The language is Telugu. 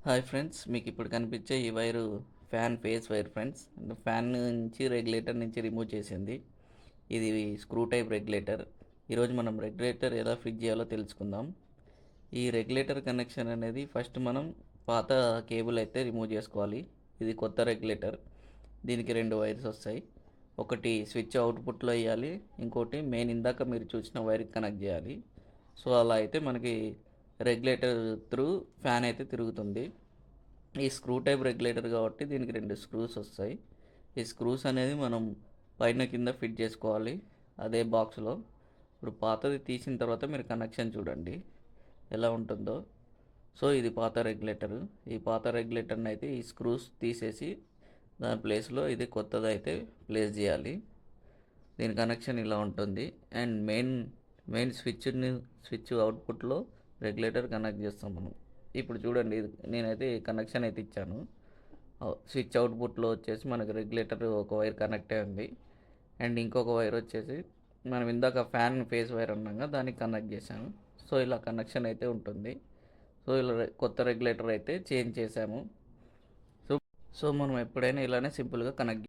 హాయ్ ఫ్రెండ్స్, మీకు ఇప్పుడు కనిపించే ఈ wire fan face wire friends. Fan నుంచి రెగ్యులేటర్ నుంచి రిమూవ్ చేసింది. ఇది స్క్రూ టైప్ రెగ్యులేటర్. ఈరోజు మనం రెగ్యులేటర్ ఎలా ఫిట్ చేయాలో తెలుసుకుందాం. ఈ రెగ్యులేటర్ కనెక్షన్ అనేది ఫస్ట్ మనం పాత కేబుల్ అయితే రిమూవ్ చేసుకోవాలి. ఇది కొత్త రెగ్యులేటర్. దీనికి రెండు వైర్స్ వస్తాయి. ఒకటి స్విచ్ అవుట్పుట్లో వేయాలి, ఇంకోటి మెయిన్ ఇందాక మీరు చూసిన వైర్కి కనెక్ట్ చేయాలి. సో అలా అయితే మనకి రెగ్యులేటర్ త్రూ ఫ్యాన్ అయితే తిరుగుతుంది. ఈ స్క్రూ టైప్ రెగ్యులేటర్ కాబట్టి దీనికి రెండు స్క్రూస్ వస్తాయి. ఈ స్క్రూస్ అనేది మనం పైన కింద ఫిట్ చేసుకోవాలి అదే బాక్స్లో. ఇప్పుడు పాతది తీసిన తర్వాత మీరు కనెక్షన్ చూడండి ఎలా ఉంటుందో. సో ఇది పాత రెగ్యులేటర్. ఈ పాత రెగ్యులేటర్ని అయితే ఈ స్క్రూస్ తీసేసి దాని ప్లేస్లో ఇది కొత్తది అయితే ప్లేస్ చేయాలి. దీని కనెక్షన్ ఇలా ఉంటుంది. అండ్ మెయిన్ స్విచ్ అవుట్పుట్లో రెగ్యులేటర్ కనెక్ట్ చేస్తాం మనం. ఇప్పుడు చూడండి, నేనైతే కనెక్షన్ అయితే ఇచ్చాను. స్విచ్ అవుట్పుట్లో వచ్చేసి మనకు రెగ్యులేటర్ ఒక వైర్ కనెక్ట్ అయింది. అండ్ ఇంకొక వైర్ వచ్చేసి మనం ఇందాక ఫ్యాన్ ఫేస్ వైర్ అన్నాగా దానికి కనెక్ట్ చేశాను. సో ఇలా కనెక్షన్ అయితే ఉంటుంది. సో ఇలా కొత్త రెగ్యులేటర్ అయితే చేంజ్ చేశాము. సో సో మనం ఎప్పుడైనా ఇలానే సింపుల్గా కనెక్ట్